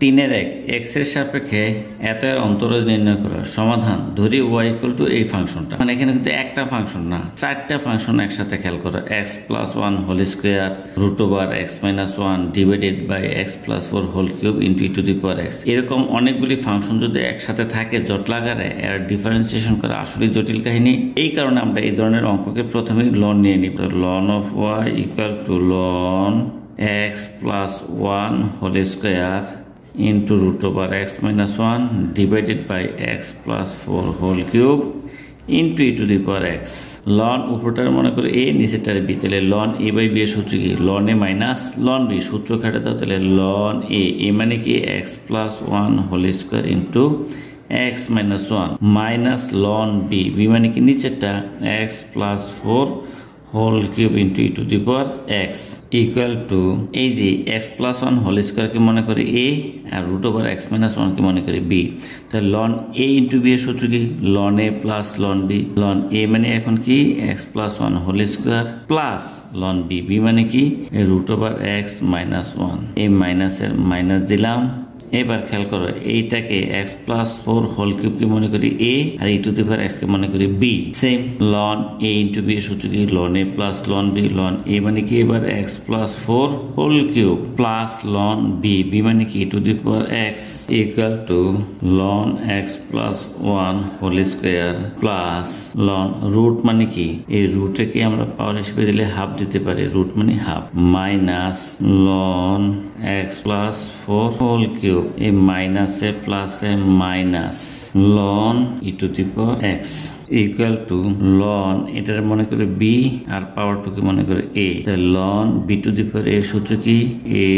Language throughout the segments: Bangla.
3 এর 1 x এর সাপেক্ষে এত এর অন্তরজ নির্ণয় করা। সমাধান ধরি y এই ফাংশনটা, মানে এখানে কিন্তু একটা ফাংশন না, 4টা ফাংশন একসাথে খেয়াল করা। x + 1 whole square √x - 1 divided by x + 4 whole cube into e⁻x। এরকম অনেকগুলি ফাংশন যদি একসাথে থাকে জটিল আকারে, এর ডিফারেন্সিয়েশন করা আসলে জটিল কাহিনী। এই কারণে আমরা এই ধরনের অঙ্ককে প্রথমে লন নিয়ে নিব। ln of y = ln x + 1 whole square into √x - 1 divided by x + 4 whole cube into e⁻x। ln উপরটার মনে করে a, নিচেরটার b, তাহলে ln a/b এর সূত্র কি? ln a minus ln b। সূত্র খাটে দাও, তাহলে ln a মানে কি x + 1 whole square into x - 1 minus ln b মানে কি নিচেরটা x + 4 whole cube into e⁻x equal to এই যে x + 1 হোল স্কয়ার কে মনে করে a আর √x - 1 কে মনে করে b। তাহলে ln a ইনটু b এর সূত্র কি? ln a plus ln b। ln a মানে এখন কি x + 1 whole square plus ln b মানে কি √x - 1। এই মাইনাসের মাইনাস দিলাম। এবার খেয়াল করো, এইটাকে x + 4 হোল কিউব কে মনে করি a আর e⁻x কে মনে করি b। Same ln a into b এর সূত্র কি? ln a plus ln b। ln a মানে কি এবার x + 4 whole cube plus ln b মানে কি e⁻x equal to ln x + 1 whole square plus ln root মানে কি এই রুটে কি আমরা পাওয়ার হিসেবে দিলে হাফ দিতে পারি, রুট মানে half, minus ln x + 4 whole cube এই মাইনাসে প্লাসে minus ln e⁻x equal to ln এটার মনে করে b আর পাওয়ার টু কে মনে করে a। তাহলে ln b⁻a এর সূত্র কি? a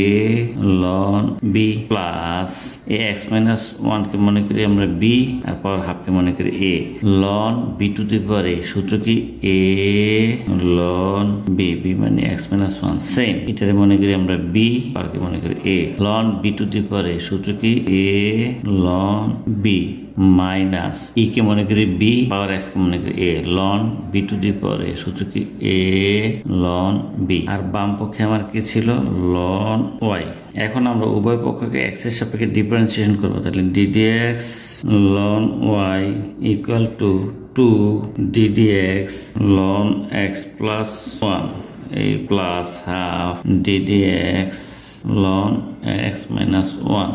ln b plus x - 1 কে মনে করি আমরা b আর পাওয়ার হাফ কে মনে করি a। ln b⁻a সূত্র কি? a ln b মানে x - 1। সেম এটারে মনে করি আমরা b আর কে মনে করি a। ln b⁻a সূত্র কি? a ln b minus E কে মনে করি b পাওয়ার x কে মনে করি a। ln b⁻a সূত্র কি? a ln b। আর বাম পক্ষে আমার কি ছিল? ln y। এখন আমরা উভয় পক্ষকে x এর সাপেক্ষে ডিফারেন্সিয়েশন করব। তাহলে ddx ln y equal two 2 ddx ln x + 1 এই plus half ddx ln x - 1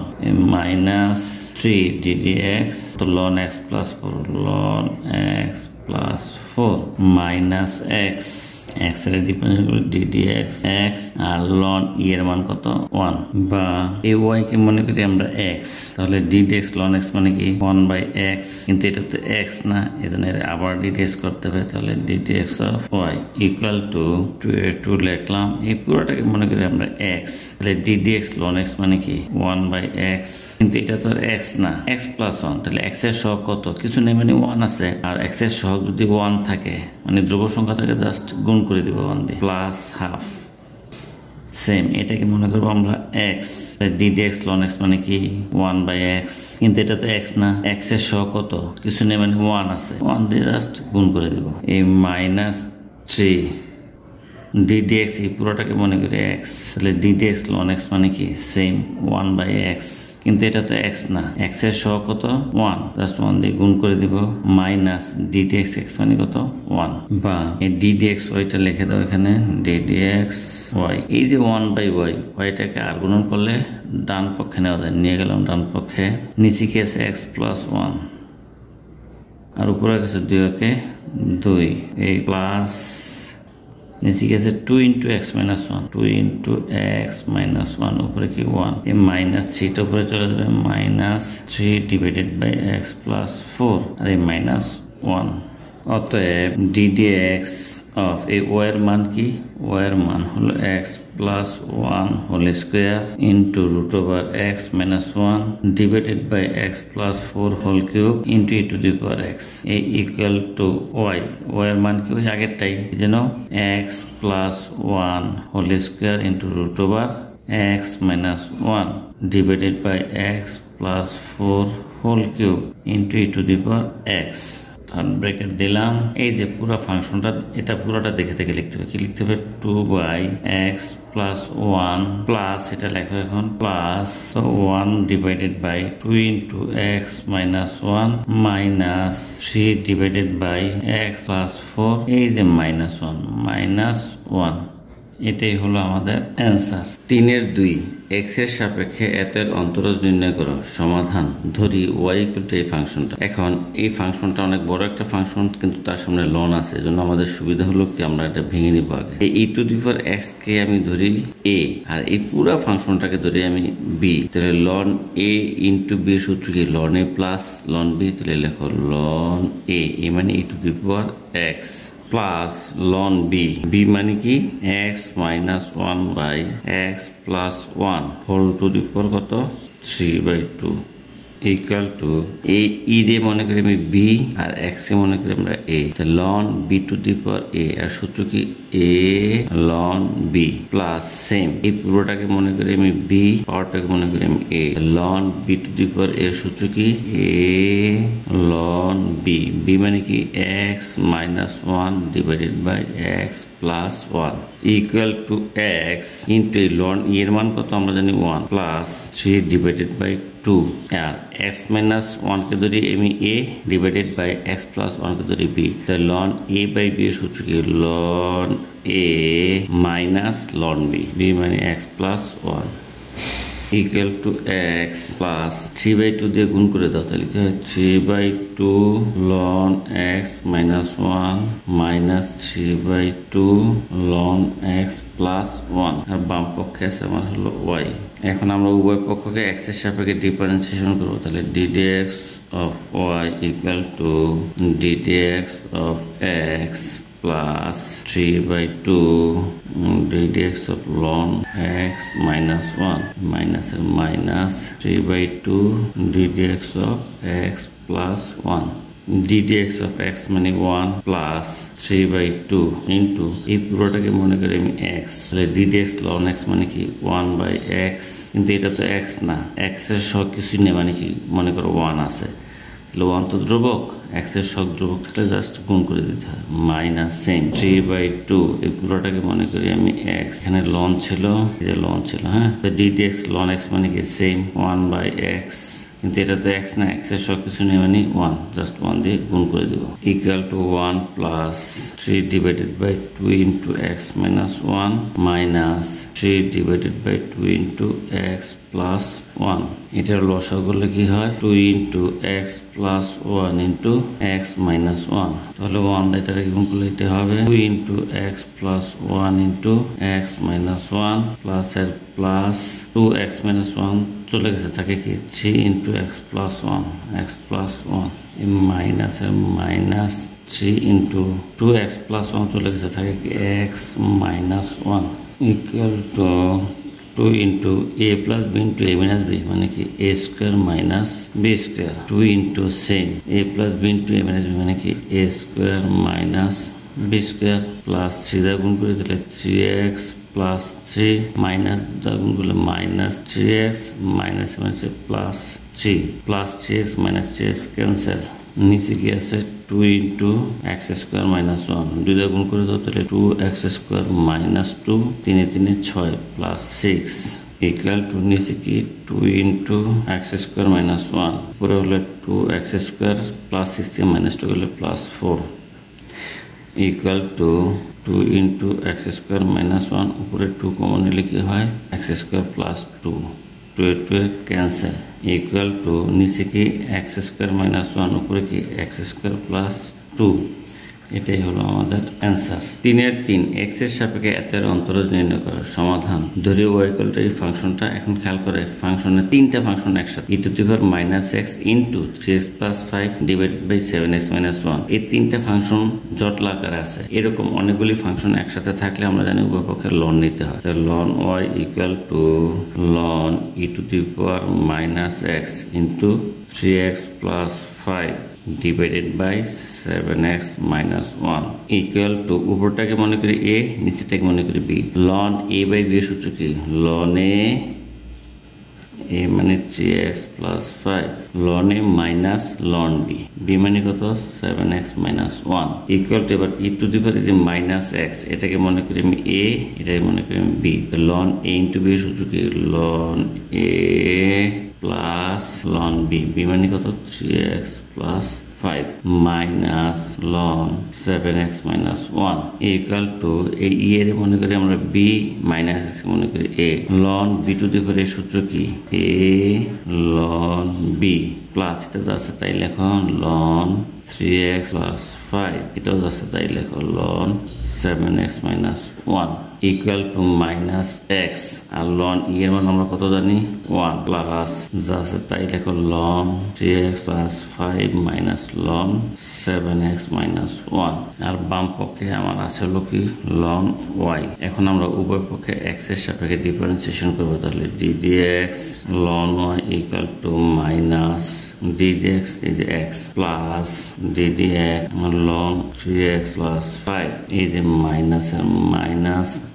minus 3 ddx তো ln x + 4 ln x + 4 minus x x এর ডিফারেন্সিয়েশন করে ddx x আর ln e এর মান কত? 1 বা এই y কে মনে করি আমরা x। তাহলে ddx ln x মানে কি 1/x, কিন্তু এটা তো x না, এজন্য আবার ddx করতে হবে। তাহলে ddx of y equal two 2 লিখলাম। এই পুরোটাকে মনে করি আমরা x। তাহলে ddx ln x মানে কি 1/x, কিন্তু এটা তো x না, x + 1। তাহলে x এর সহগ কত? কিছু নেই, মানে 1 আছে। আর x এর সহগ যদি 1 থাকে মানে ধ্রুব সংখ্যা থাকে জাস্ট গুণ করে দিব 1 দিয়ে প্লাস হাফ। সেম এটাকে মনে করবো আমরা x। ddx ln x মানে কি 1/x, কিন্তু এটা তো x না, x এর সহগ কত? কিছু নেই, মানে 1 আছে, 1 দিয়ে জাস্ট গুণ করে দিব। এই মাইনাস 3 ddx এই পুরোটাকে মনে করি x। তাহলে ddx ln x মানে কি সেম 1/x, কিন্তু এটা তো x না, x এর সহগ কত? 1, জাস্ট 1 দিয়ে গুণ করে দিব মাইনাস ddx x মানে কত? 1। বা এই ddx yটা লিখে দাও এখানে ddx y। এই যে 1/y yটাকে আর গুণন করলে ডান পক্ষে নেওয়া যায়, নিয়ে গেলাম ডান পক্ষে। নিচে কি আছে? x + 1 আর উপরে গেছে 2 কে 2 এই প্লাস নিচে গেছে 2 × x - 1 2 × x - 1 উপরে কি 1 এই মাইনাস 3টা উপরে চলে যাবে মাইনাস 3 ডিভাইডেড বাই x + 4 আর এই মাইনাস 1। অতএব ddx অফ এই y এর মান কি? y এর মান হলো x + 1 whole square into √x - 1 divided by x + 4 whole cube into e⁻x এই ইকুয়াল টু y। y এর মান কি? ওই আগেরটাই, যেন x + 1 whole square into √x - 1 divided by x + 4 whole cube into e⁻x। Bracket দিলাম। এই যে পুরো ফাংশনটা, এটা পুরোটা দেখে দেখে লিখতে হবে। কি লিখতে হবে? 2/x প্লাস 1 প্লাস, এটা লেখো এখন, plus 1 divided by 2 into x minus 1 minus 3 divided by x plus 4, এই যে মাইনাস 1 মাইনাস 1। এটাই হলো আমাদের অ্যান্সার। 3-2 x এর সাপেক্ষে এত এর অন্তরজ নির্ণয় করো। সমাধান। ধরি y ইকুয়াল টু এই ফাংশনটা। এখন এই ফাংশনটা অনেক বড় একটা ফাংশন, কিন্তু তার সামনে লন আছে, এজন্য আমাদের সুবিধা হলো কি আমরা এটা ভেঙে নিব আগে। এই e to the power x কে আমি ধরি a, আর এই পুরো ফাংশনটাকে ধরি আমি b। তাহলে লন a ইনটু b সূত্র কি? Loan a plus ln b। তাহলে লেখো লন a, এ মানে e to the power x plus ln B, B মানে কি? x minus 1 by x plus 1 whole to the power কত? 3/2 ইকুয়াল টু এই ই দিয়ে মনে করি আমি বি, আর x কে মনে করি আমরা a। লন B to the power a, আর সূত্র কি? a লন বি প্লাস সেম এই পুরোটাকে মনে করি আমি বি, পাওয়ারটাকে মনে করি আমি a। লন B to the power a সূত্র কি? a লন বি, বি মানে কি? x minus 1 divided by x plus 1 equal to x into ln E এর মান কত আমরা জানি 1 প্লাস 3 ডিভাইডেড বাই 2, আর x মাইনাস 1 কে ধরি আমি a divided by x plus 1 কে ধরি b। তাহলে লন a বাই b এর সূত্র কি? লন a মাইনাস লন b, b মানে x plus 1 equal to x plus 3/2 দিয়ে গুণ করে দাও। তাহলে কি হয়? 3/2 লন x মাইনাস 1 মাইনাস 3/2 লন x প্লাস 1, আর বাম পক্ষে আছে আমার হলো y। এখন আমরা উভয় পক্ষকে x এর সাপেক্ষে ডিফারেন্সিয়েশন করবো। তাহলে ddx of y equal to ddx of x plus 3/2 ddx of ln x minus 1 minus and minus 3/2 ddx of x plus 1 ddx of x মানে 1 plus 3/2 into এই পুরোটাকে মনে করি আমি x। তাহলে ddx ln x মানে কি? 1/x, কিন্তু এটা তো x না, x এর সব কিছুই নেই, মানে কি? মনে করো 1 আছে, তাহলে 1 তো ধ্রুবক, x এর সব ধ্রুবক থাকলে জাস্ট গুণ করে দিতে হয়। মাইনাস সেম 3/2 এই পুরোটাকে মনে করি আমি x, এখানে লন ছিল, এটা লন ছিল, হ্যাঁ। তো ddx ln x মানে কি? সেম 1/x, কিন্তু এটা তো x না, x এর সব কিছু নেই মানে 1, জাস্ট 1 দিয়ে গুণ করে দেব। Equal to 1 plus 3 divided by 2 into x minus 1 minus 3 divided by 2 into x plus 1। এটার লসাগু করলে কি হয়? 2 into x plus 1 into x minus 1। তাহলে 1 দিয়ে এটাকে গুণ করলে এটা হবে 2 into x plus 1 into x minus 1 plus এর প্লাস 2x মাইনাস 1 চলে গেছে, থাকে কি? 3 into x plus 1 x plus 1 minus এর মাইনাস 3 ইন্টু 2x প্লাস 1 চলে গেছে, থাকে কি? x minus 1 equal two 2 into a plus b into a minus b মানে কি? a square minus b square 2 into same a plus b into a minus b মানে কি? a square minus b square plus 3 দ্বারা গুণ করে দিলে 3x plus 3 minus দ্বারা গুণ করলে minus 3x minus মানে plus 3 plus 3x minus 3x cancel, নিচে কি আছে? 2 into x square minus 1 2 দ্বারা গুণ করে দাও, তাহলে 2x square minus 2 3 3 6 plus 6 equal to নিচে কি? 2 into x square minus 1 পুরো হলো 2x square plus 6 minus 2 হলো plus 4 equal to 2 into x square minus 1 উপরে 2 কমন নিলে কি হয়? x square plus 2 2 cancel equal to নিচে কি? x স্কোয়ার মাইনাস 1 উপরে কি? x square plus 2। এটাই হলো আমাদের অ্যান্সার। 3-3 x এর সাপেক্ষে এত এর অন্তরজ নির্ণয় করা। সমাধান। ধরি y ইকুয়াল টু এই ফাংশনটা, এখন খেয়াল করে ফাংশনের তিনটা ফাংশন একসাথে e to the power minus x into 3x plus 5 divided by 7x minus 1, এই তিনটা ফাংশন জটলা আকারে আছে। এরকম অনেকগুলি ফাংশন একসাথে থাকলে আমরা জানি উভয় পক্ষের লন নিতে হয়। তো ln y equal to ln e to the power minus x into 3x plus 5 divided by 7x minus 1 equal to উপরটাকে মনে করি a, নিচেটাকে মনে করি b। Ln a by b এর সূত্র কি? লন a এ মানে 3x plus 5 ln a minus ln b b মানে কত 7x মাইনাস 1 ইকুয়াল টু এবার e টু দি পাওয়ার যে মাইনাস x এটাকে মনে করি আমি a এটাকে মনে করি আমি b ln a into b সূত্র কি ln a plus ln b b মানে কত 3x plus 5 minus ln 7x minus 1 equal to এই এর মনে করি আমরা b মাইনাস x মনে করি a ln b to the power সূত্র কি a ln b প্লাস এটা যাচ্ছে তাই লেখো ln 3x প্লাস 5 এটাও যাচ্ছে তাই লেখো ln 7x minus 1 equal to minus x R ln e এর মান আমরা কত জানি 1 প্লাস যা আছে তাই লেখো ln 3x plus 5 minus ln 7x minus 1 আর বাম পক্ষে আমার আছে হলো কি ln y এখন আমরা উভয় পক্ষে x এর সাপেক্ষে ডিফারেন্সিয়েশন করব তাহলে ddx ln y equal to minus ddx is x plus ddx ln 3x plus 5 is minus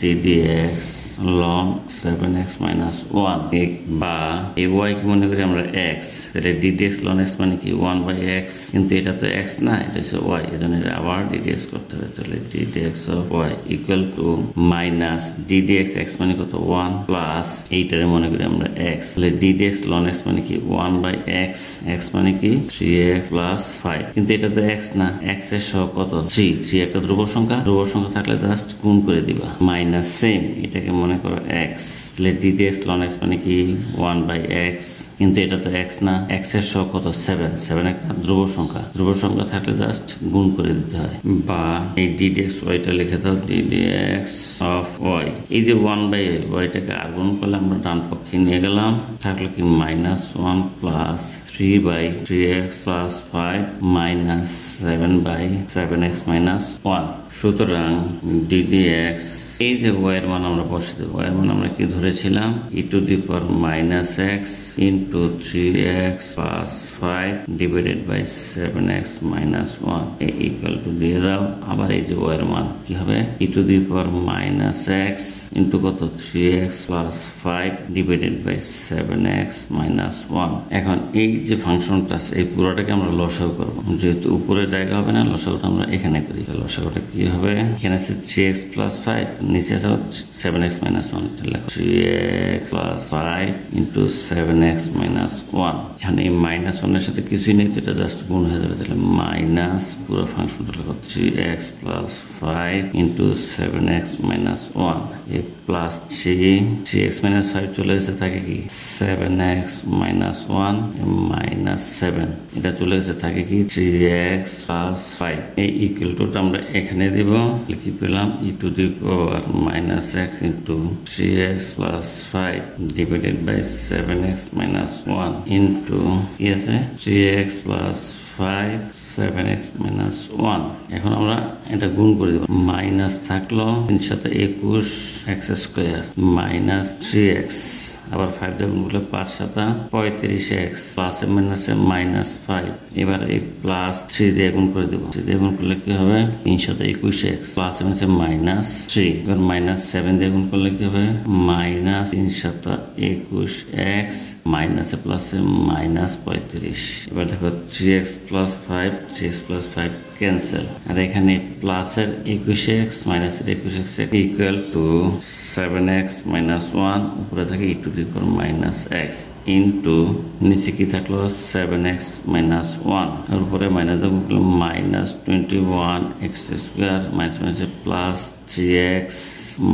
ddx ln 7x minus 1 এক বা এই y কি মনে করি আমরা x তাহলে ddx ln x মানে কি 1 by x কিন্তু এটা তো x না এটা হচ্ছে y এজন্য এটা আবার ddx করতে হবে তাহলে ddx of y equal to minus ddx x মানে কত 1 প্লাস এইটারে মনে করি আমরা x তাহলে ddx ln x মানে কি 1 by x x মানে কি 3x plus 5 কিন্তু এটা তো x না x এর সহগ কত 3 একটা ধ্রুব সংখ্যা থাকলে জাস্ট গুণ করে দিবা মাইনাস সেম এটাকে মনে করো x তাহলে ddx ln x মানে কি 1 by x কিন্তু এটা তো x না x এর সহগ কত 7 একটা ধ্রুব সংখ্যা থাকলে জাস্ট গুণ করে দিতে হয় বা এই ddx y টা লিখে দাও ddx of y এই যে 1 by y টাকে আর গুণ করলে আমরা ডান পক্ষে নিয়ে গেলাম থাকলো কি -1 plus 3 by 3x plus 5 minus 7 by 7x minus 1 সুতরাং ddx এই যে y এর মান আমরা বসিয়ে দেব y এর মান আমরা কি ধরেছিলাম e to the power minus x into 3x plus 5 divided by 7x minus 1 এই equal to দিয়ে দাও আবার এই যে y এর মান কি হবে e to the power minus x into কত 3x plus 5 divided by 7x minus 1 এখন এই যে ফাংশনটা আছে এই পুরোটাকে আমরা লসাগু করব যেহেতু উপরে জায়গা হবে না লসাগুটা আমরা এখানে করি তাহলে লসাগুটা কি হবে এখানে আছে 3x plus 5 নিচে আছে 7x minus 1 তাহলে লেখো 3x plus 5 into 7x minus 1 এখানে এই মাইনাস 1 এর সাথে কিছুই নেই এটা জাস্ট গুণ হয়ে যাবে তাহলে মাইনাস পুরো ফাংশনটা লেখো 3x plus 5 into 7x minus 1 এই প্লাস 3x minus 5 চলে এসে থাকে কি 7x minus 1 minus 7 এটা চলে এসে থাকে কি 3x plus 5 এই ইকুয়াল টু আমরা এখানে দেব লিখি পেলাম e to the power minus x into 3x plus 5 divided by 7x minus 1 into yes 3x plus 5 7x minus 1 এখন আমরা এটা গুণ করে দেব মাইনাস থাকলো 3 সাথে 21 x স্কয়ার মাইনাস 3x আবার 5 দিয়ে গুণ করলে 5 সাথে 35x প্লাস মাইনাস মাইনাস 5 এবার এই প্লাস 3 দিয়ে গুণ করে দেব 3 দিয়ে গুণ করলে কি হবে 3 সাথে 21x প্লাস মাইনাস মাইনাস 3 এবার মাইনাস 7 দিয়ে গুণ করলে কি হবে মাইনাস 3 সাথে 21x মাইনাস প্লাস মাইনাস 35 এবার দেখো 3x plus 5 3x plus 5 cancel আর এখানে প্লাসের 21x মাইনাসের 21x equal to 7x minus 1 উপরে থাকে e to the power minus x into নিচে কি থাকলো 7x minus 1 আর উপরে minus minus 21x square minus minus plus 3x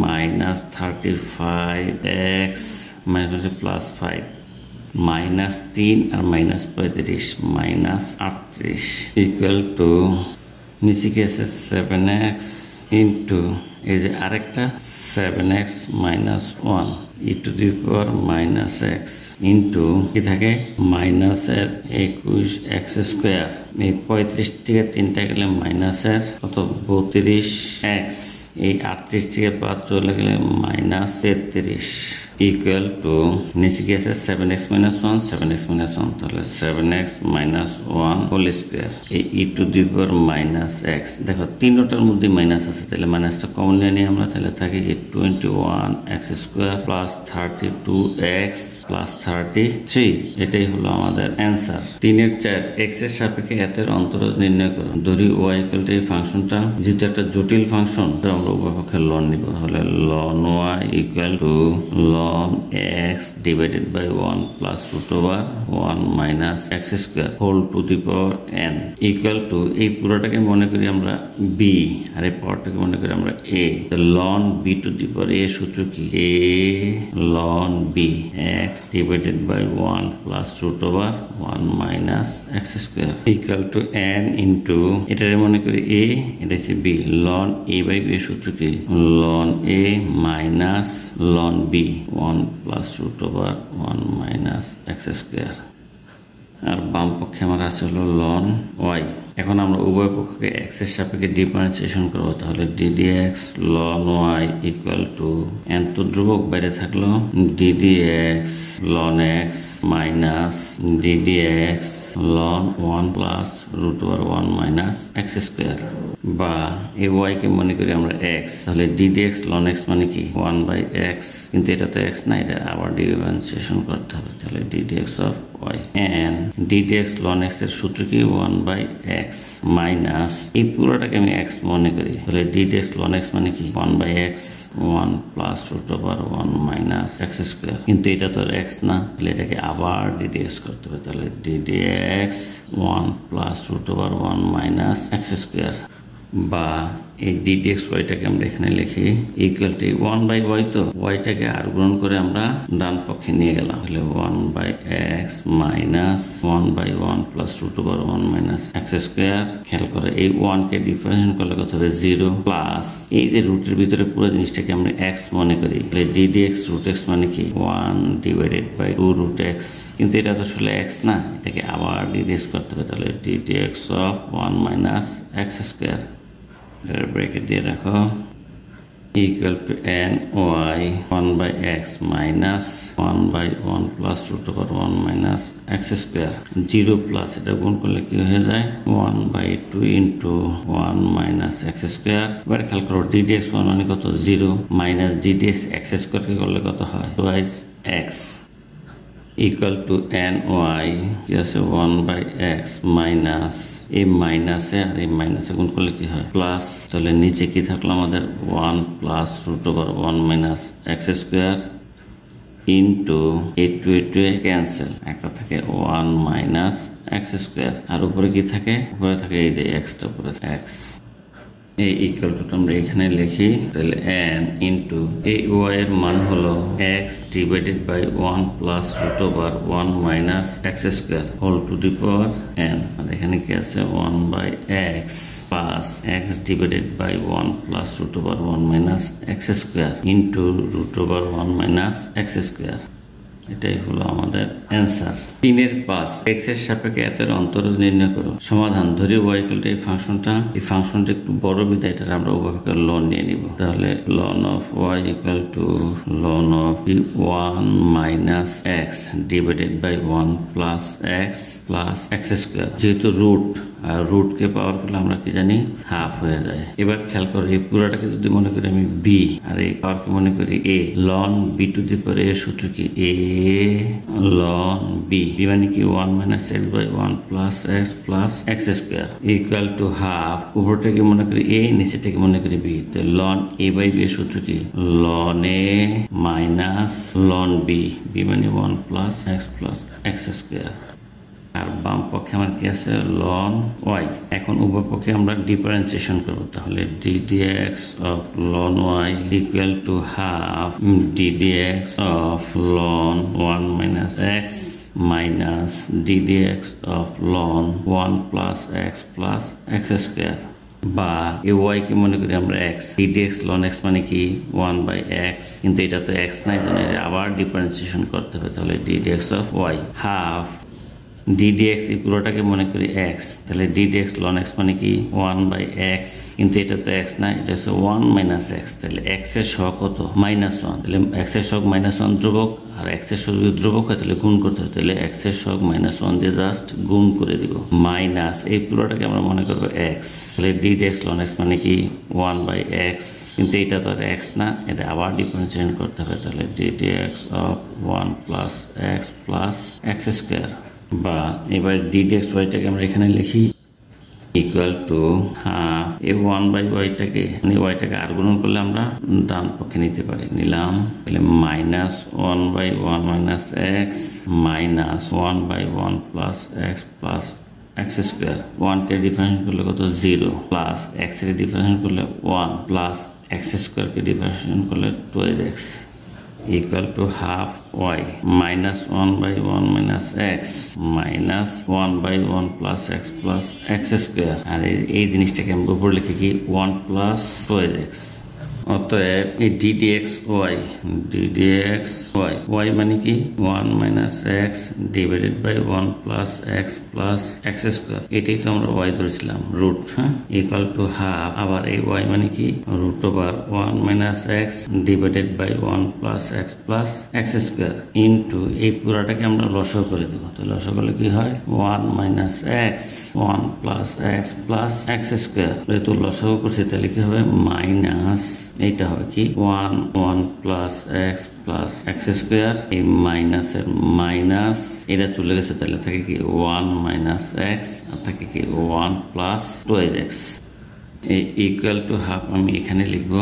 minus 35x minus plus 5 minus 3 আর মাইনাস 35 মাইনাস 38 ইকুয়াল টু নিচে কি আছে 7x ইন্টু এই যে আরেকটা 7x minus 1 e to the power minus x into কি থাকে মাইনাসের 21x স্কয়ার এই 35 থেকে 3টা গেলে মাইনাসের কত 32x এই 38 থেকে 5 চলে গেলে মাইনাস 33 ইকুয়াল টু নিচে কি আছে 7x minus 1 7x minus 1 তাহলে 7x minus 1 হোল স্কয়ার এই e to the power minus x দেখো তিনটার মধ্যে মাইনাস আছে তাহলে মাইনাসটা কমন নিয়ে আমরা তাহলে থাকে 21x square plus 32x plus 33 এটাই হলো আমাদের অ্যান্সার 3 এর 4 x এর সাপেক্ষে এতের অন্তরজ নির্ণয় করো ধরি y ইকুয়াল টু এই ফাংশনটা যেহেতু একটা জটিল ফাংশন তো আমরা উভয়পক্ষে লন নিব তাহলে ln y equal to ln x divided by 1 plus root over 1 minus x square whole to the power n equal to এই পুরোটাকে মনে করি আমরা b আর এই পাওয়ারটাকে মনে করি আমরা a তো ln b to the power a সূত্র কি a ln b x divided by 1 plus root over 1 minus x square equal to n into এটারে মনে করি a এটা হচ্ছে b ln a by b সূত্র কি ln a minus ln b 1 plus root over 1 minus x square আর বাম পক্ষে আমার আছে হলো ln y এখন আমরা উভয় পক্ষকে x এর সাপেক্ষে ডিফারেন্সিয়েশন করব তাহলে ddx ln y equal to n তো ধ্রুবক বাইরে থাকলো ddx ln x minus ddx ln 1 plus root over 1 minus x square বা এই y কে মনে করি আমরা x তাহলে ddx ln x মানে কি 1 বাই x কিন্তু এটা তো x না এটা আবার ডিফারেন্সিয়েশন করতে হবে তাহলে ddx of y and ddx ln x এর সূত্র কি 1 বাই x মাইনাস এই পুরোটাকে আমি x মনে করি তাহলে ddx ln x মানে কি 1 by x 1 plus root over 1 minus x square কিন্তু এটা তো x না তাহলে এটাকে আবার ddx করতে হবে তাহলে ddx 1 plus root over 1 minus x square বা এই ddx yটাকে আমরা এখানে লিখি ইকুয়াল টু 1 বাই y তো yটাকে আর গুণ করে আমরা ডান পক্ষে নিয়ে গেলাম তাহলে 1 by x minus 1 by 1 plus root over 1 minus x square খেয়াল করে এই 1 কে ডিফারেন্সিয়েশন করলে কত হবে 0 প্লাস এই যে রুটের ভিতরে পুরো জিনিসটাকে আমরা x মনে করি তাহলে ddx রুট x মানে কি 1 ডিভাইডেড বাই 2 রুট x কিন্তু এটা তো আসলে x না এটাকে আবার ddx করতে হবে তাহলে ddx of 1 minus x square bracket দিয়ে রাখো equal to n y 1 by x minus 1 by 1 plus root over 1 minus x square 0 plus এটা গুণ করলে কি হয়ে যায় 1 by 2 into 1 minus x square এবার খেয়াল করো ddx মানে কত 0 minus ddx x square কে করলে কত হয় twice x equal to ny কি আছে 1 by x minus এই মাইনাসে আর এই মাইনাসে গুণ করলে কি হয় প্লাস তাহলে নিচে কি থাকলো আমাদের 1 plus root over 1 minus x square into এই 2 ক্যান্সেল একটা থাকে 1 মাইনাস x স্কয়ার আর উপরে কি থাকে উপরে থাকে এই যে x টা উপরে x এই ইকুয়াল টু আমরা এখানে লিখি তাহলে n ইনটু এই y এর মান হলো x divided by 1 plus root over 1 minus x square whole to the power n আর এখানে কি আছে 1 by x plus x divided by 1 plus root over 1 minus x square into root over 1 minus x square এটাই হলো আমাদের অ্যান্সার 3 এর 5 x এর সাপেক্ষে এতের অন্তরজ নির্ণয় করো সমাধান ধরি y ইকুয়াল টু এই ফাংশনটা একটু বড় বিধায় এটা আমরা উভয়পক্ষে লন নিয়ে নিব তাহলে ln of y equal to ln of 1 minus x divided by 1 plus x square যেহেতু রুট কে পাওয়ার করলে আমরা কি জানি হাফ হয়ে যায় এবার খেয়াল করো এই পুরোটাকে যদি মনে করি আমি b আর এই পাওয়ারকে মনে করি a ln b to the power a সূত্র কি a ln b মানে কি 1 minus x by 1 plus x square equal to half উপরটাকে মনে করি a নিচেটাকে মনে করি b তো ln a বাই b সূত্র কি ln a minus ln b মানে 1 প্লাস x স্কয়ার আর বাম পক্ষে আমার কি আছে ln y এখন উভয় পক্ষে আমরা ডিফারেন্সিয়েশন করব তাহলে ddx of ln y equal to half ddx of ln 1 minus x minus ddx of ln 1 plus x square বা এই y কে মনে করি আমরা x ddx ln x মানে কি 1 by x কিন্তু এটা তো x নাই তাহলে আবার ডিফারেন্সিয়েশন করতে হবে তাহলে ddx of y half ddx এই পুরোটাকে মনে করি x, তাহলে ddx ln x মানে কি 1/x, কিন্তু এটা তো x না, এটা হচ্ছে 1 - x, তাহলে x এর সহগ কত -1, তাহলে x এর সহগ -1 ধ্রুবক, আর x এর সহগ যদি ধ্রুবক হয় তাহলে গুণ করতে হয়, তাহলে x এর সহগ -1 দিয়ে জাস্ট গুণ করে দিব, মাইনাস এই পুরোটাকে আমরা মনে করবো x, তাহলে ddx ln x মানে কি 1/x, কিন্তু এটা তো আর x না, এটা আবার ডিফারেন্সিয়েট করতে হবে, তাহলে ddx of 1 + x + x², বা এবার ddx y-টাকে আমরা এখানে লিখি ইকুয়াল টু হাফ এই 1/y-টাকে মানে y-টাকে আর গুণ করলে আমরা ডান পক্ষে নিতে পারি, নিলাম, তাহলে -1/1 - x মাইনাস 1/1 + x + x², 1 কে ডিফারেন্স করলে কত 0, প্লাস x এর ডিফারেন্স করলে 1, প্লাস x² কে ডিফারেন্স করলে 2x equal to half y minus 1/1 - x minus 1/1 + x + x², আর এই জিনিসটাকে আমি উপর লিখে কি 1 + 2x, অতএব এই ddx y মানে কি 1 - x divided by 1 + x + x², এটাই তো আমরা y ধরেছিলাম রুট, হ্যাঁ, ইকুয়াল টু হাফ, আবার এই y মানে কি √1 - x divided by 1 + x + x² into এই পুরাটাকে আমরা লসাগু করে দেব, তো লসাগু করলে কি হয় 1 - x 1 + x + x², যেহেতু লসাগু করছি তাহলে কি হবে মাইনাস, এইটা হবে কি 1 + x + x², এই মাইনাসের মাইনাস এটা চলে গেছে, তাহলে থাকে কি 1 - x আর থাকে কি 1 + 2x ইকুয়াল টু হাফ, আমি এখানে লিখবো,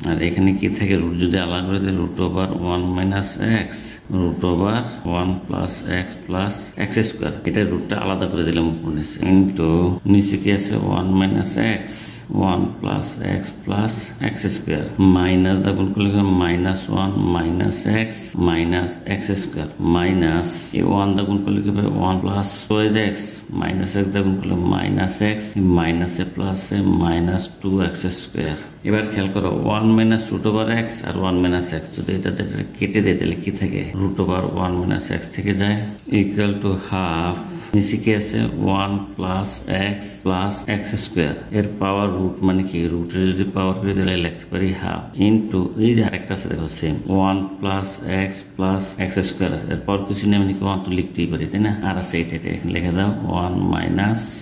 আর এখানে কি থাকে রুট যদি আলাদা করে দিই √1 - x √1 + x + x², এটা রুটটা আলাদা করে দিলাম উপর নিচে, ইনটু নিচে কি আছে 1 - x 1 + x + x² মাইনাস দা গুণ করলে -1 - x - x² মাইনাস এই 1 দা গুণ করলে কি হবে 1 + 2x মাইনাস x দা গুণ করলে -x মাইনাসে প্লাসে -2x²। এবার খেয়াল করো 1 - √x আর 1 - x যদি এটা কেটে দেয় তাহলে কি থাকে √1 - x থেকে যায়, ইকুয়াল টু হাফ, নিচে কি আছে 1 + x + x², এর পাওয়ার রুট মানে কি রুটের যদি পাওয়ার করে দিলে লিখতে পারি হাফ, ইনটু এই যে আরেকটা আছে দেখো সেম 1 + x + x², এর পাওয়ার কিছু নেই মানে কি 1 তো লিখতেই পারি, তাই না, আর আছে এটা লিখে দাও 1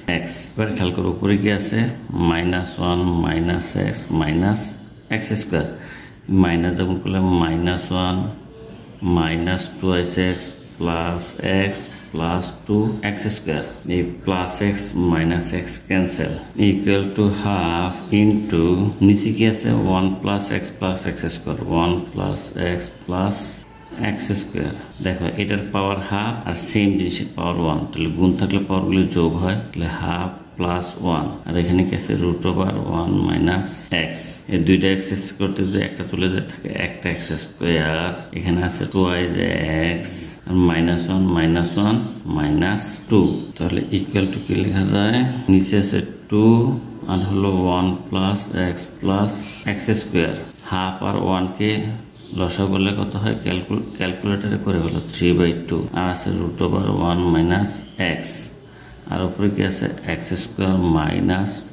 - x, এবার খেয়াল করো উপরে কি আছে -1 - x -x², মাইনাস যখন করলে -1 -2x + x + 2x², এই plus x - x cancel, equal to half, into নিচে কি আছে 1 + x + x², 1 + x + x², দেখো এটার পাওয়ার হাফ আর সেম জিনিসের পাওয়ার 1, তাহলে গুণ থাকলে পাওয়ারগুলো যোগ হয়, তাহলে হাফ +1, আর এখানে কি আছে √1 - x, এই দুইটা এক্সেস করতে যদি একটা চলে যায় থাকে একটা x², এখানে আছে 2x আর -1 - 2, তাহলে ইকুয়াল টু কি লেখা যায় নিচে আছে 2 আর হলো 1 + x + x², হাফ আর 1 কে লসাগু করলে কত হয় ক্যালকুলেটরে করে হলো 3/2, আর আছে √1 - x, আর উপরে কি আছে x² -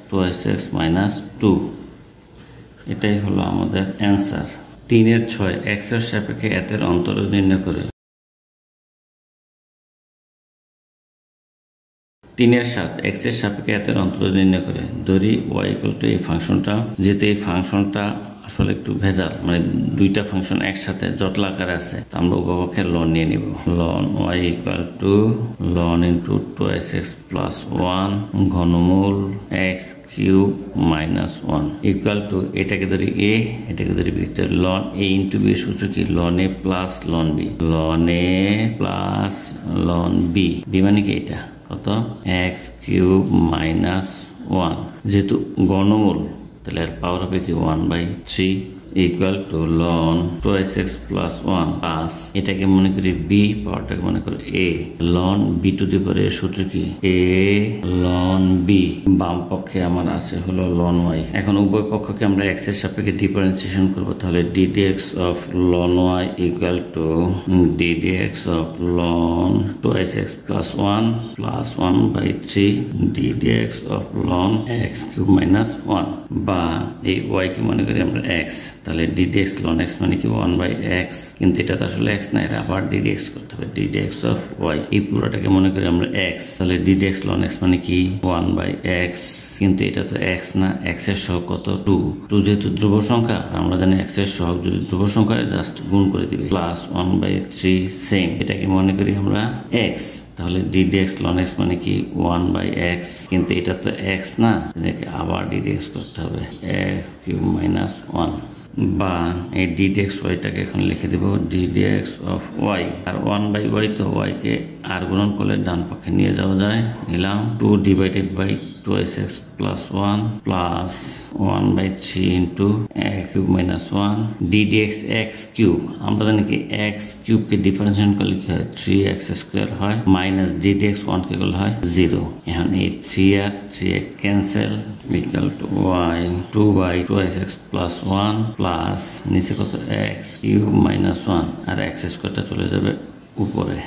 2x - 2, এটাই হলো আমাদের অ্যান্সার। 3-6 x এর সাপেক্ষে এতের অন্তরজ নির্ণয় করে। 3-7 x এর সাপেক্ষে এতের অন্তরজ নির্ণয় করে। ধরি y = এই ফাংশনটা, যেহেতু এই ফাংশনটা আসলে একটু ভেজাল, মানে দুইটা ফাংশন একসাথে জটিল আকারে আছে, আমরা উভয়পক্ষে লন নিয়ে নিব, লন y = ln × 2x + 1 ঘনমূল x³ - 1 ইকুয়াল টু এটাকে ধরি a, এটাকে ধরি b, ln a × b সূত্র কি ln a + ln b, ln a + ln b, b মানে কি এটা কত x³ - 1, যেহেতু ঘনমূল তাহলে এর পাওয়ার হবে কি 1/3, ইকুয়াল টু লন 2x প্লাস 1 প্লাস এটাকে মনে করি বি, পাওয়ারটাকে মনে করি এ, লন বি টু দি পাওয়ার সূত্র কি এ লন বি। বাম পক্ষে আমার আছে হলো লন ওয়াই। এখন উভয় পক্ষকে আমরা এক্স এর সাপেক্ষে ডিফারেন্সিয়েশন করবো, তাহলে ddx অফ লন Y equal to ddx of লন 2x plus 1 plus 1/3 ddx of লন x কিউব মাইনাস 1, বা এই ওয়াই কে মনে করি আমরা x, তাহলে ddx লন x মানে কি 1/x, কিন্তু এটা তো আসলে x না, এটা আবার ddx করতে হবে ddx অফ y। এই পুরোটাকে মনে করি আমরা x, তাহলে ddx লন x মানে কি 1/x, কিন্তু এটা তো x না, x এর সহগ কত 2, 2 যেহেতু ধ্রুব সংখ্যা আমরা জানি x এর সহগ যদি ধ্রুব সংখ্যা জাস্ট গুণ করে দিবে প্লাস 1/3 সেম, এটাকে মনে করি আমরা x, তাহলে ddx ln x মানে কি 1/x, কিন্তু এটা তো x না, এটাকে আবার ddx করতে হবে x কিউব মাইনাস 1, বা এই ddx ওয়াইটাকে এখন লিখে দেব ddx অফ y, আর 1/y তো y কে আর গুণন করলে ডান পক্ষে নিয়ে যাওয়া যায়, নিলাম 2 divided by 2x plus 1 plus 1/3 into x cube minus 1 ddx x cube, আমরা জানি কি x কিউব কে ডিফারেন্সিয়েট করলে কি হয় 3x স্কয়ার হয়, মাইনাস ddx 1 কে করলে হয় 0, এখন এই 3 আর 3 cancel equal to y 2/2x plus 1 plus নিচে কত x কিউব মাইনাস 1 আর x স্কয়ারটা চলে যাবে উপরে।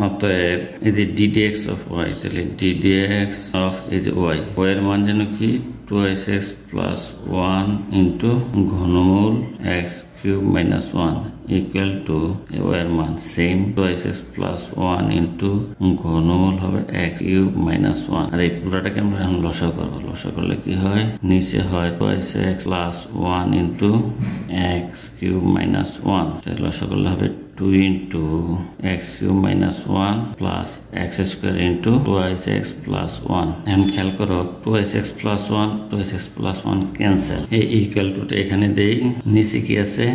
অতএব এই যে ddx অফ y, তাহলে ddx অফ এই যে y, y এর মান যেন কি 2x প্লাস 1 ইন্টু ঘনমূল x cube minus 1 equal to y এর মান সেম 2x প্লাস 1 ইন্টু ঘনমূল হবে x কিউব মাইনাস 1, আর এই পুরোটাকে আমরা এখন লসাগু করবো, লসাগু করলে কি হয় নিচে হয় 2x plus 1 into x cube minus 1, তাহলে লসাগু করলে হবে 2 into x cube minus 1 plus x square into 2x plus 1, এখন খেয়াল করো 2x plus 1 2x plus 1 cancel, এই ইকুয়াল টু টা এখানে দেই, নিচে কি আছে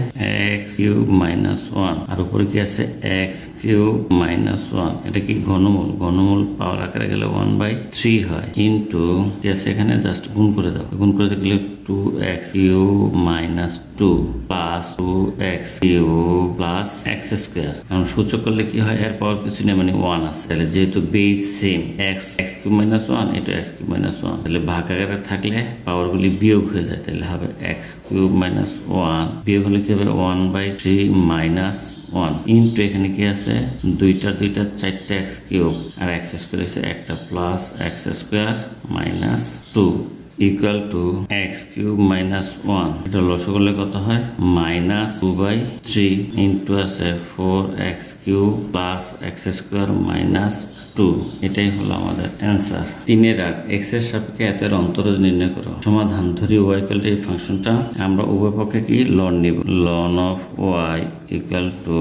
x cube minus 1 আর উপরে কি আছে x cube minus 1, এটা কি ঘনমূল, ঘনমূল পাওয়ার আকারে গেলে 1/3 হয়, ইন্টু কি আছে এখানে জাস্ট গুণ করে দাও, গুণ করে দিলে 2x cube minus 2 plus 2x cube plus x square, এখন সূচক করলে কি হয় এর পাওয়ার কিছু নেই মানে 1 আছে, তাহলে যেহেতু base same x cube minus 1 এটা x কিউব মাইনাস 1, তাহলে ভাগ আকারে থাকলে পাওয়ারগুলি বিয়োগ হয়ে যায়, তাহলে হবে x কিউব মাইনাস 1 বিয়োগ হলে কি হবে 1/3 মাইনাস 1 ইন্টু এখানে কি আছে দুইটা 4টা x কিউব আর x স্কয়ার আছে একটা plus x square minus 2 equal to x cube minus 1, এটা লসাগু করলে কত হয় মাইনাস 2/3 ইন্টু আছে 4x cube plus x square minus 2, এটাই হলো আমাদের অ্যান্সার। 3 আর x এর সাপেক্ষে এতের অন্তরজ নির্ণয় করো। সমাধান, ধরি y ইকুয়াল টু এই ফাংশনটা আমরা উভয় পক্ষে কি লন নিব, লন অফ y ইকুয়াল টু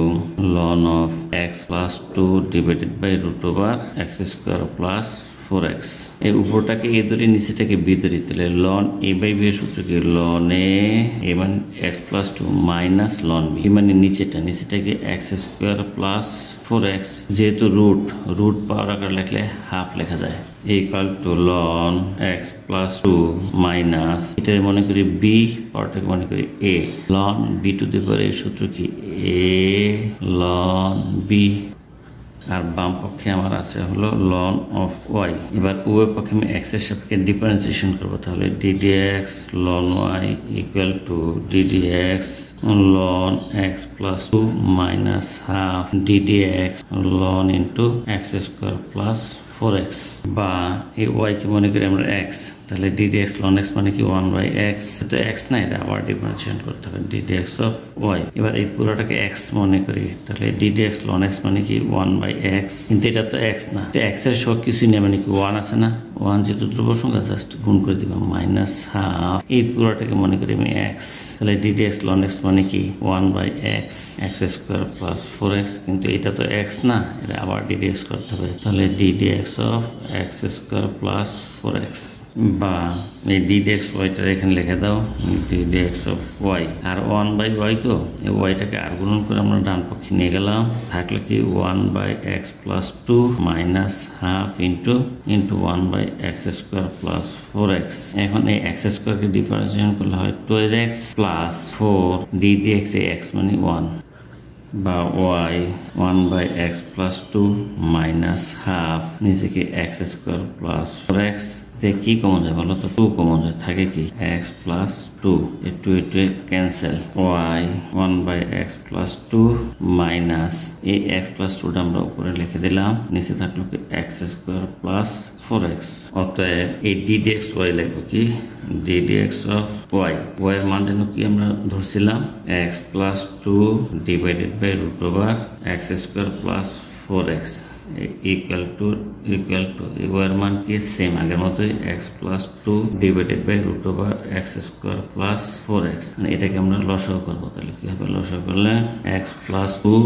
লন of x plus 2 divided by root over x square plus 4x, এই উপরটাকে এ ধরে নিচেটাকে বি ধরি, তাহলে লন a বাই বি এর সূত্র কি লন a মানে x প্লাস 2 মাইনাস লন b, মানে নিচেটাকে x স্কয়ার প্লাস 4x, যেহেতু রুট পাওয়ার আকার লিখলে হাফ লেখা যায়, equal to ln x plus 2 minus এটা মনে করি b, পাওয়ারটাকে মনে করি a, ln b to the power এর সূত্র কি a লন b, আর বাম পক্ষে আমার আছে হলো লন অফ y। এবার উভয় পক্ষে আমি x এর সাপেক্ষে ডিফারেন্সিয়েশন করব, তাহলে ddx লন y ইকুয়াল টু ddx লন x plus 2 minus half ddx লন into x square plus 4x, বা এই y কে মনে করি আমরা x, তাহলে ddx ln x মানে কি 1/x, তো x না, এটা আবার ডিফারেন্সিয়েট করতে হবে ddx অফ y। এবার এই পুরোটাকে x মনে করি, তাহলে ddx ln x মানে কি 1/x, কিন্তু এটা তো x না, তো x এর সব কিছুই নেই মানে কি 1 আছে না, 1 যেহেতু ধ্রুব সংখ্যা জাস্ট গুণ করে দিবা মাইনাস হাফ, এই পুরোটাকে মনে করি আমি x, তাহলে ddx ln x মানে কি 1/x x square plus 4x, কিন্তু এটা তো x না, এটা আবার ddx করতে হবে, তাহলে ddx of x square plus 4x। বা এই ডিডি ওয়াইটা এখানে লিখে দাও, ডিডি এক্স অফ ওয়াই। আর 1/y তো এই ওয়াইটাকে আর গুণন করে আমরা ডান পক্ষে নিয়ে গেলাম, থাকলে কি 1/x + 2 minus half into 1/x² + 4x। এখন এই x² কে ডিফারেন্সিয়েশন করলে হয় 2x + 4 ddx, x মানে 1 বা y 1/x + 2 মাইনাস হাফ নিচে কি x² + 4x। কি কমন যায় বলো তো? 2 কমন যায়, থাকে কি x + 2, এই 2 ক্যান্সেল, y 1/x + 2 মাইনাস এই x + 2টা আমরা উপরে লিখে দিলাম, নিচে থাকলো কি x² + 4x। অতএব এই ddx y লিখবো কি ddx অফ y, y এর মান যেন কি আমরা ধরছিলাম x + 2 ডিভাইডেড বাই √x² + 4x equal to y এর মান কি সেম আগের মতোই x + 2 ডিভাইডেড বাই √x² + 4x। মানে এটাকে আমরা লসাগু করবো, তাহলে কি হবে? লসাগু করলে x + 2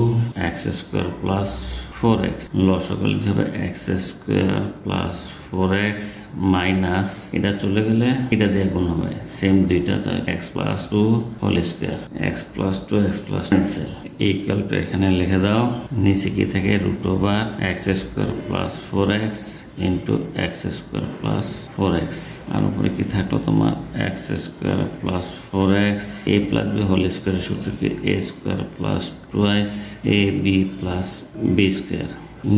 x² + 4x, লসাগু করলে কি হবে x² + 4x মাইনাস এটা চলে গেলে এটা দিয়ে গুণ হবে, সেম দুইটা, তাই x + 2 whole square, x + 2 x + cancel equal to এখানে লিখে দাও, নিচে কি থাকে √x² + 4x into x² + 4x, আর উপরে কি থাকলো তোমার x² + 4x, a + b whole স্কয়ারের সূত্র কি a² + 2x ab + b²।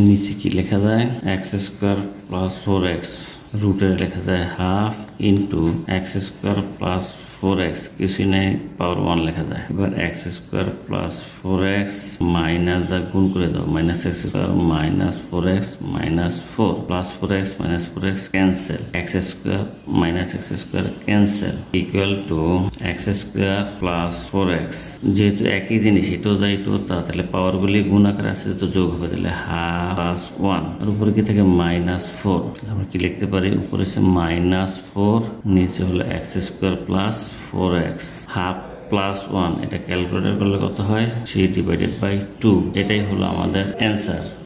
নিচে কি লেখা যায় x² + 4x, রুটের লেখা যায় হাফ ইন্টু x² + 4x, কিছুই নেই, পাওয়ার 1 লেখা যায়। এবার x² + 4x মাইনাস দা গুণ করে দাও, -x² - 4x -4 + 4x - 4x cancel, x² - x² cancel equal two x² + 4x। যেহেতু একই জিনিস এটাও যায় এটাও তা, তাহলে পাওয়ারগুলি গুণ আকারে আছে তো যোগ হবে, তাহলে হাফ + 1, আর উপরে কি থাকে -4, আমরা কি লিখতে পারি? উপরে আছে -4, নিচে হলো x² + 4x, হাফ + 1, এটা ক্যালকুলেটর করলে কত হয় 3/2। এটাই হলো আমাদের অ্যান্সার।